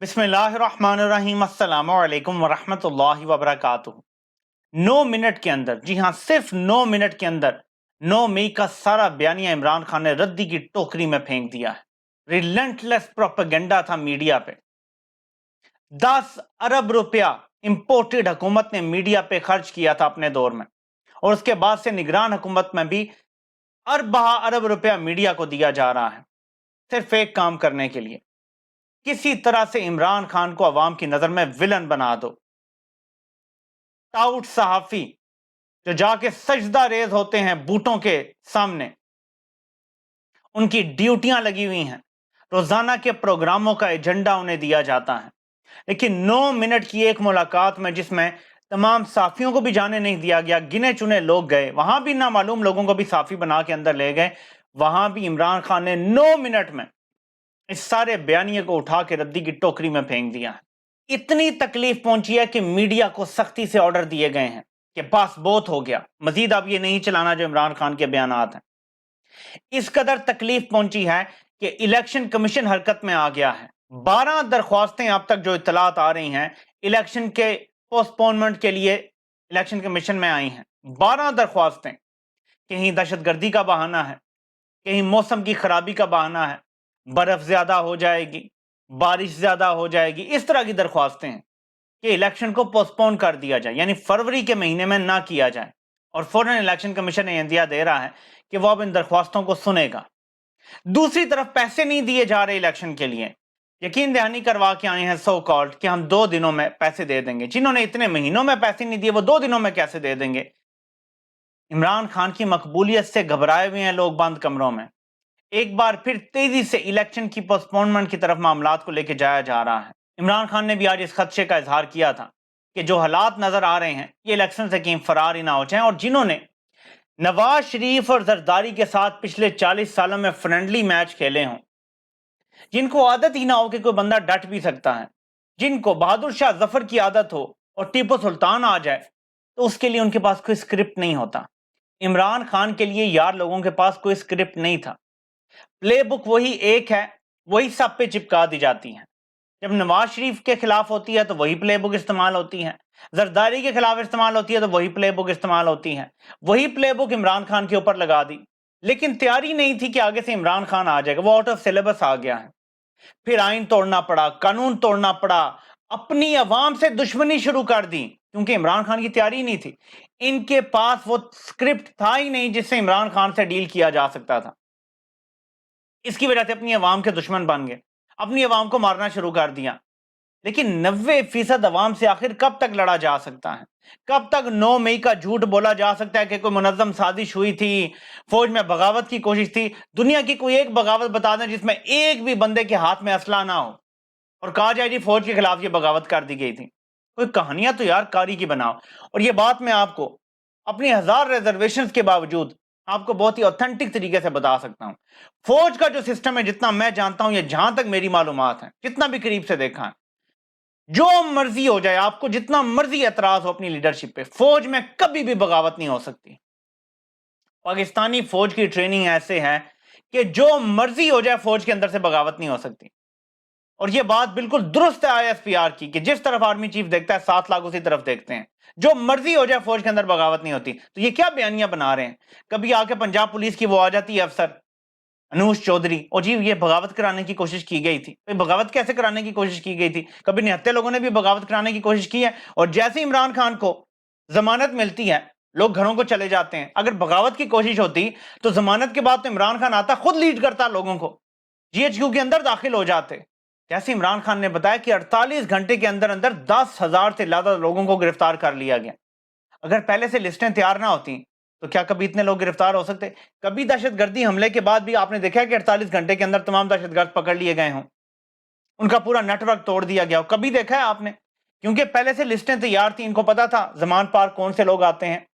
बिस्मिल्लाहिर्रहमानिर्रहीम अस्सलाम वालेकुम वरहमतुल्लाहि वबरकातुहू। 9 मिनट के अंदर, जी हाँ सिर्फ 9 मिनट के अंदर 9 मई का सारा बयानिया इमरान खान ने रद्दी की टोकरी में फेंक दिया है। रिलेंटलेस प्रोपेगेंडा था मीडिया पे। 10 अरब रुपया इंपोर्टेड हुकूमत ने मीडिया पे खर्च किया था अपने दौर में, और उसके बाद से निगरान हुकूमत में भी अरबा अरब रुपया मीडिया को दिया जा रहा है सिर्फ एक काम करने के लिए, किसी तरह से इमरान खान को अवाम की नजर में विलन बना दो। टाउट सहाफी जो जाके सजदा रेज होते हैं बूटों के सामने, उनकी ड्यूटियां लगी हुई हैं, रोजाना के प्रोग्रामों का एजेंडा उन्हें दिया जाता है, लेकिन 9 मिनट की एक मुलाकात में जिसमें तमाम साफियों को भी जाने नहीं दिया गया, गिने चुने लोग गए, वहां भी नामालूम लोगों को भी साफी बना के अंदर ले गए, वहां भी इमरान खान ने 9 मिनट में इस सारे बयानिए को उठा के रद्दी की टोकरी में फेंक दिया है। इतनी तकलीफ पहुंची है कि मीडिया को सख्ती से ऑर्डर दिए गए हैं कि बस बहुत हो गया, मजीद अब ये नहीं चलाना जो इमरान खान के बयानात हैं। इस कदर तकलीफ पहुंची है कि इलेक्शन कमीशन हरकत में आ गया है। 12 दरख्वास्तें अब तक जो इतलात आ रही हैं इलेक्शन के पोस्टपोनमेंट के लिए इलेक्शन कमीशन में आई हैं। 12 दरख्वास्तें, कहीं दहशतगर्दी का बहाना है, कहीं मौसम की खराबी का बहाना है, बर्फ ज्यादा हो जाएगी, बारिश ज्यादा हो जाएगी, इस तरह की दरख्वास्तें हैं कि इलेक्शन को पोस्टपोन कर दिया जाए, यानी फरवरी के महीने में ना किया जाए। और फौरन इलेक्शन कमीशन इंदिया दे रहा है कि वो अब इन दरख्वास्तों को सुनेगा। दूसरी तरफ पैसे नहीं दिए जा रहे इलेक्शन के लिए, यकीन दहानी करवा के आए हैं सो कॉल्ड कि हम 2 दिनों में पैसे दे देंगे। जिन्होंने इतने महीनों में पैसे नहीं दिए वो 2 दिनों में कैसे दे देंगे? इमरान खान की मकबूलियत से घबराए हुए हैं लोग बंद कमरों में। एक बार फिर तेजी से इलेक्शन की पोस्टपोनमेंट की तरफ मामलात को लेकर जाया जा रहा है। इमरान खान ने भी आज इस खदशे का इजहार किया था कि जो हालात नजर आ रहे हैं ये इलेक्शन से कहीं फरार ही ना हो जाए, और जिन्होंने नवाज शरीफ और जरदारी के साथ पिछले 40 सालों में फ्रेंडली मैच खेले हों, जिनको आदत ही ना हो कि कोई बंदा डट भी सकता है, जिनको बहादुर शाह जफर की आदत हो और टीपू सुल्तान आ जाए, तो उसके लिए उनके पास कोई स्क्रिप्ट नहीं होता। इमरान खान के लिए यार लोगों के पास कोई स्क्रिप्ट नहीं था। प्ले बुक वही एक है, वही सब पे चिपका दी जाती है। जब नवाज शरीफ के खिलाफ होती है तो वही प्ले बुक इस्तेमाल होती है, जरदारी के खिलाफ इस्तेमाल होती है तो वही प्ले बुक इस्तेमाल होती है। वही प्ले बुक इमरान खान के ऊपर लगा दी, लेकिन तैयारी नहीं थी कि आगे से इमरान खान आ जाएगा, वो आउट ऑफ सिलेबस आ गया है। फिर आइन तोड़ना पड़ा, कानून तोड़ना पड़ा, अपनी अवाम से दुश्मनी शुरू कर दी, क्योंकि इमरान खान की तैयारी नहीं थी। इनके पास वो स्क्रिप्ट था ही नहीं जिससे इमरान खान से डील किया जा सकता था। इसकी वजह से अपनी अवाम के दुश्मन बन गए, अपनी अवाम को मारना शुरू कर दिया। लेकिन 90% अवाम से आखिर कब तक लड़ा जा सकता है? कब तक 9 मई का झूठ बोला जा सकता है कि कोई मुनज्जम साजिश हुई थी, फौज में बगावत की कोशिश थी? दुनिया की कोई एक बगावत बता दें जिसमें एक भी बंदे के हाथ में असला ना हो और कहा जाए जी फौज के खिलाफ ये बगावत कर दी गई थी। कोई कहानियां तो यार कारी की बनाओ। और ये बात मैं आपको अपनी 1000 रिजर्वेशंस के बावजूद आपको बहुत ही ऑथेंटिक तरीके से बता सकता हूं। फौज का जो सिस्टम है, जितना मैं जानता हूं, ये जहां तक मेरी मालूमात है, जितना भी करीब से देखा है, जो मर्जी हो जाए, आपको जितना मर्जी एतराज हो अपनी लीडरशिप पे, फौज में कभी भी बगावत नहीं हो सकती। पाकिस्तानी फौज की ट्रेनिंग ऐसे है कि जो मर्जी हो जाए फौज के अंदर से बगावत नहीं हो सकती। और यह बात बिल्कुल दुरुस्त है आईएसपीआर की कि जिस तरफ आर्मी चीफ देखता है 7 लाख उसी तरफ देखते हैं। जो मर्जी हो जाए फौज के अंदर बगावत नहीं होती। तो ये क्या बयानियां बना रहे हैं? कभी आके पंजाब पुलिस की वो आ जाती है अफसर अनूश चौधरी, और जी ये बगावत कराने की कोशिश की गई थी। बगावत कैसे कराने की कोशिश की गई थी? कभी निहत्ते लोगों ने भी बगावत कराने की कोशिश की है, और जैसे इमरान खान को जमानत मिलती है लोग घरों को चले जाते हैं। अगर बगावत की कोशिश होती तो जमानत के बाद तो इमरान खान आता, खुद लीड करता, लोगों को जीएचक्यू के अंदर दाखिल हो जाते। जैसे इमरान खान ने बताया कि 48 घंटे के अंदर अंदर 10,000 से ज्यादा लोगों को गिरफ्तार कर लिया गया। अगर पहले से लिस्टें तैयार ना होती तो क्या कभी इतने लोग गिरफ्तार हो सकते? कभी दहशतगर्दी हमले के बाद भी आपने देखा है कि 48 घंटे के अंदर तमाम दहशतगर्द पकड़ लिए गए हों, उनका पूरा नेटवर्क तोड़ दिया गया हो? कभी देखा है आपने? क्योंकि पहले से लिस्टें तैयार थी, इनको पता था जमान पार कौन से लोग आते हैं।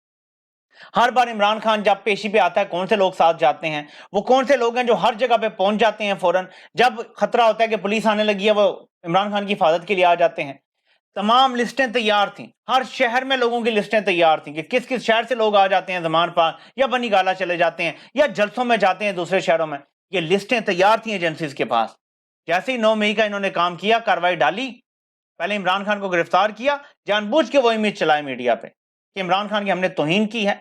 हर बार इमरान खान जब पेशी पे आता है कौन से लोग साथ जाते हैं, वो कौन से लोग हैं जो हर जगह पे पहुंच जाते हैं फौरन। जब खतरा होता है कि पुलिस आने लगी है वो इमरान खान की हिफाजत के लिए आ जाते हैं। तमाम लिस्टें तैयार थी, हर शहर में लोगों की लिस्टें तैयार थी कि किस किस शहर से लोग आ जाते हैं जमान पार, या बनी गाला चले जाते हैं, या जलसों में जाते हैं दूसरे शहरों में। ये लिस्टें तैयार थी एजेंसीज के पास। جیسے ہی 9 مئی کا انہوں نے کام کیا، کاروائی ڈالی، پہلے عمران خان کو گرفتار کیا، جان بوجھ کے وہ امیج چلائے میڈیا پہ کہ عمران خان کی ہم نے توہین کی ہے،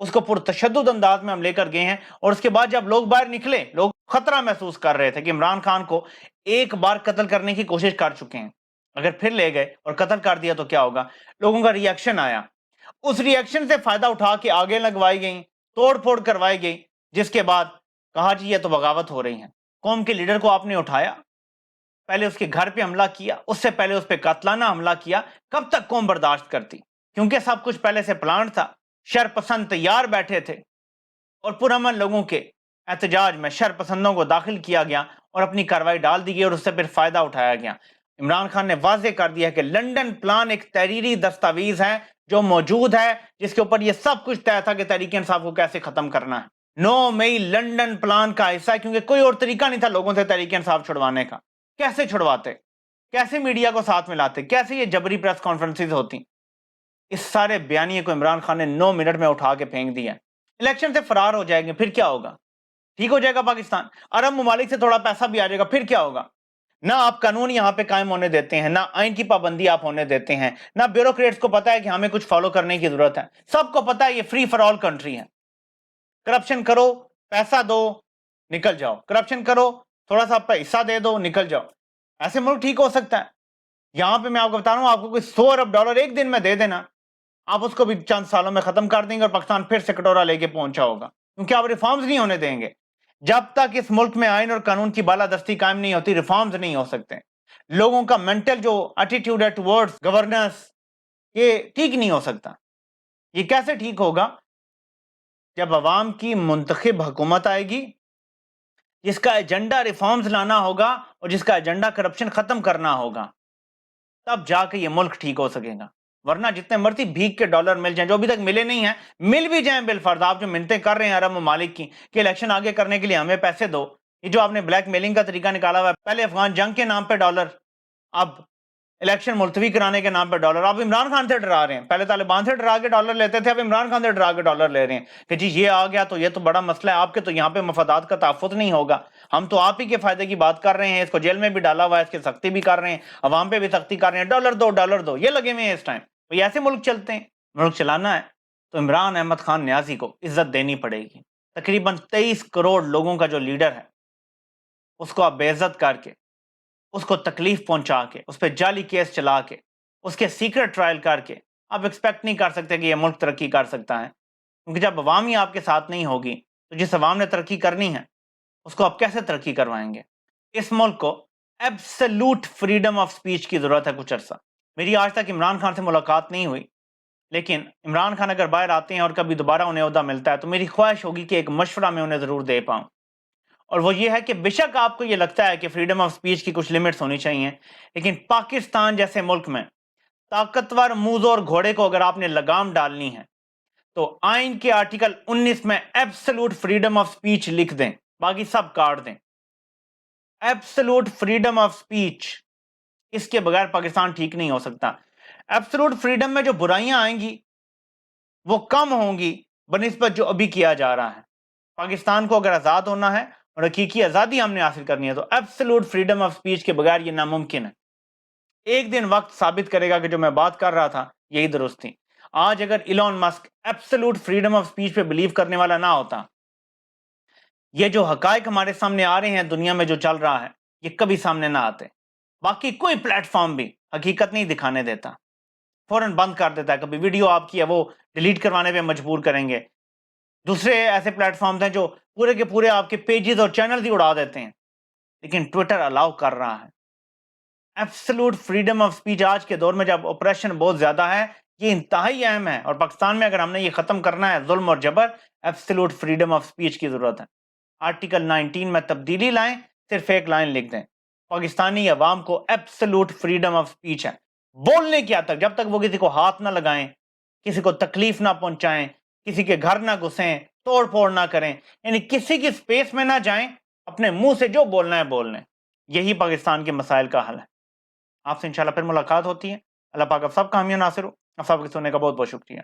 اس کو پرتشدد انداز میں ہم لے کر گئے ہیں، اور اس کے بعد جب لوگ باہر نکلے، لوگ خطرہ محسوس کر رہے تھے کہ عمران خان کو ایک بار قتل کرنے کی کوشش کر چکے ہیں، اگر پھر لے گئے اور قتل کر دیا تو کیا ہوگا؟ لوگوں کا ری ایکشن آیا، اس ری ایکشن سے فائدہ اٹھا کے آگے لگوائی گئیں، توڑ پھوڑ کروائی گئی، جس کے بعد کہا جی یہ تو بغاوت ہو رہی ہے۔ قوم کے لیڈر کو آپ نے اٹھایا، پہلے اس کے گھر پہ حملہ کیا، اس سے پہلے اس پہ قاتلانہ حملہ کیا، کب تک قوم برداشت کرتی؟ کیونکہ سب کچھ پہلے سے پلان تھا، شر پسند تیار بیٹھے تھے، اور پرامن لوگوں کے احتجاج میں شر پسندوں کو داخل کیا گیا اور اپنی کاروائی ڈال دی گئی، اور اس سے پھر فائدہ اٹھایا گیا۔ عمران خان نے واضح کر دیا کہ لنڈن پلان ایک تحریری دستاویز ہے جو موجود ہے، جس کے اوپر یہ سب کچھ طے تھا کہ تحریک انصاف کو کیسے ختم کرنا ہے۔ 9 مئی لنڈن پلان کا حصہ ہے، کیونکہ کوئی اور طریقہ نہیں تھا لوگوں سے تحریک انصاف چھڑوانے کا۔ کیسے چھڑواتے؟ کیسے میڈیا کو ساتھ ملاتے؟ کیسے یہ جبری پریس کانفرنسز ہوتی؟ اس سارے بیانیے کو عمران خان نے 9 منٹ میں اٹھا کے پھینک دیا۔ الیکشن سے فرار ہو جائیں گے، پھر کیا ہوگا؟ ٹھیک ہو جائے گا پاکستان، عرب ممالک سے تھوڑا پیسہ بھی آ جائے گا، پھر کیا ہوگا؟ نہ آپ قانون یہاں پہ قائم ہونے دیتے ہیں، نہ آئین کی پابندی آپ ہونے دیتے ہیں، نہ بیوروکریٹس کو پتا ہے کہ ہمیں کچھ فالو کرنے کی ضرورت ہے، سب کو پتا ہے یہ فری فار آل کنٹری ہے۔ کرپشن کرو، پیسہ دو، نکل جاؤ، کرپشن کرو، تھوڑا سا پیسہ دے دو، نکل جاؤ۔ ایسے ملک ٹھیک ہو سکتا ہے؟ یہاں پہ میں آپ کو بتا رہا ہوں، آپ کو کوئی 100 ارب ڈالر ایک دن میں دے دینا، آپ اس کو بھی چند سالوں میں ختم کر دیں گے اور پاکستان پھر سے کٹورا لے کے پہنچا ہوگا، کیونکہ آپ ریفارمز نہیں ہونے دیں گے۔ جب تک اس ملک میں آئین اور قانون کی بالادستی قائم نہیں ہوتی، ریفارمز نہیں ہو سکتے۔ لوگوں کا مینٹل جو ایٹیٹیوڈ ہے ٹورڈز گورننس، یہ ٹھیک نہیں ہو سکتا۔ یہ کیسے ٹھیک ہوگا؟ جب عوام کی منتخب حکومت آئے گی، جس کا ایجنڈا ریفارمز لانا ہوگا اور جس کا ایجنڈا کرپشن ختم کرنا ہوگا، تب جا کے یہ ملک ٹھیک ہو سکے گا۔ ورنہ جتنے مرضی بھیک کے ڈالر مل جائیں، جو ابھی تک ملے نہیں ہیں، مل بھی جائیں بالفرض، آپ جو منتیں کر رہے ہیں عرب ممالک کی کہ الیکشن آگے کرنے کے لیے ہمیں پیسے دو، یہ جو آپ نے بلیک میلنگ کا طریقہ نکالا ہوا ہے، پہلے افغان جنگ کے نام پہ ڈالر، اب الیکشن ملتوی کرانے کے نام پہ ڈالر، آپ عمران خان سے ڈرا رہے ہیں۔ پہلے طالبان سے ڈرا کے ڈالر لیتے تھے، اب عمران خان سے ڈرا کے ڈالر لے رہے ہیں کہ جی یہ آ گیا تو یہ تو بڑا مسئلہ ہے، آپ کے تو یہاں پہ مفادات کا تحفظ نہیں ہوگا، ہم تو آپ ہی کے فائدے کی بات کر رہے ہیں، اس کو جیل میں بھی ڈالا ہوا ہے، اس کی سختی بھی کر رہے ہیں، عوام پہ بھی سختی کر رہے ہیں، ڈالر دو ڈالر دو، یہ لگے ہوئے ہیں اس ٹائم۔ تو ایسے ملک چلتے ہیں؟ ملک چلانا ہے تو عمران احمد خان نیازی کو عزت دینی پڑے گی۔ تقریباً 23 کروڑ لوگوں کا جو لیڈر ہے، اس کو آپ بے عزت کر کے، اس کو تکلیف پہنچا کے، اس پہ جعلی کیس چلا کے، اس کے سیکرٹ ٹرائل کر کے آپ ایکسپیکٹ نہیں کر سکتے کہ یہ ملک ترقی کر سکتا ہے، کیونکہ جب عوام ہی آپ کے ساتھ نہیں ہوگی تو جس عوام نے ترقی کرنی ہے اس کو آپ کیسے ترقی کروائیں گے؟ اس ملک کو ایبسلوٹ فریڈم آف سپیچ کی ضرورت ہے کچھ عرصہ۔ میری آج تک عمران خان سے ملاقات نہیں ہوئی، لیکن عمران خان اگر باہر آتے ہیں اور کبھی دوبارہ انہیں عہدہ ملتا ہے تو میری خواہش ہوگی کہ ایک مشورہ میں انہیں ضرور دے پاؤں، اور وہ یہ ہے کہ بے شک آپ کو یہ لگتا ہے کہ فریڈم آف سپیچ کی کچھ لیمٹس ہونی چاہیے، لیکن پاکستان جیسے ملک میں طاقتور موز اور گھوڑے کو اگر آپ نے لگام ڈالنی ہے تو آئین کے آرٹیکل 19 میں ایبسلوٹ فریڈم آف سپیچ لکھ دیں، باقی سب کاٹ دیں۔ ایبسلوٹ فریڈم آف سپیچ، اس کے بغیر پاکستان ٹھیک نہیں ہو سکتا۔ ایبسلوٹ فریڈم میں جو برائیاں آئیں گی وہ کم ہوں گی بنسبت جو ابھی کیا جا رہا ہے۔ پاکستان کو اگر آزاد ہونا ہے اور حقیقی آزادی ہم نے حاصل کرنی ہے تو ایبسلوٹ فریڈم آف سپیچ کے بغیر یہ ناممکن ہے۔ ایک دن وقت ثابت کرے گا کہ جو میں بات کر رہا تھا یہی درست تھی۔ آج اگر Elon Musk absolute freedom of speech پہ بلیو کرنے والا نہ ہوتا، یہ جو حقائق ہمارے سامنے آ رہے ہیں دنیا میں جو چل رہا ہے، یہ کبھی سامنے نہ آتے۔ باقی کوئی پلیٹ فارم بھی حقیقت نہیں دکھانے دیتا، فوراً بند کر دیتا ہے، کبھی ویڈیو آپ کی ہے وہ ڈیلیٹ کروانے پہ مجبور کریں گے۔ دوسرے ایسے پلیٹ فارمز ہیں جو پورے کے پورے آپ کے پیجز اور چینلز ہی اڑا دیتے ہیں، لیکن ٹویٹر الاؤ کر رہا ہے۔ ایبسلوٹ فریڈم آف سپیچ آج کے دور میں جب آپریشن بہت زیادہ ہے، یہ انتہائی اہم ہے، اور پاکستان میں اگر ہم نے یہ ختم کرنا ہے ظلم اور جبر، ایبسلوٹ فریڈم آف سپیچ کی ضرورت ہے۔ آرٹیکل 19 میں تبدیلی لائیں، صرف ایک لائن لکھ دیں، پاکستانی عوام کو ایبسلوٹ فریڈم آف سپیچ ہے، بولنے کی حد تک، جب تک وہ کسی کو ہاتھ نہ لگائیں، کسی کو تکلیف نہ پہنچائیں، کسی کے گھر نہ گھسیں، توڑ پھوڑ نہ کریں، یعنی کسی کی سپیس میں نہ جائیں، اپنے منہ سے جو بولنا ہے بول لیں۔ یہی پاکستان کے مسائل کا حل ہے۔ آپ سے انشاءاللہ پھر ملاقات ہوتی ہے۔ اللہ پاک آپ سب کا حامی و ناصر ہو۔ آپ سب کے سننے کا بہت بہت شکریہ۔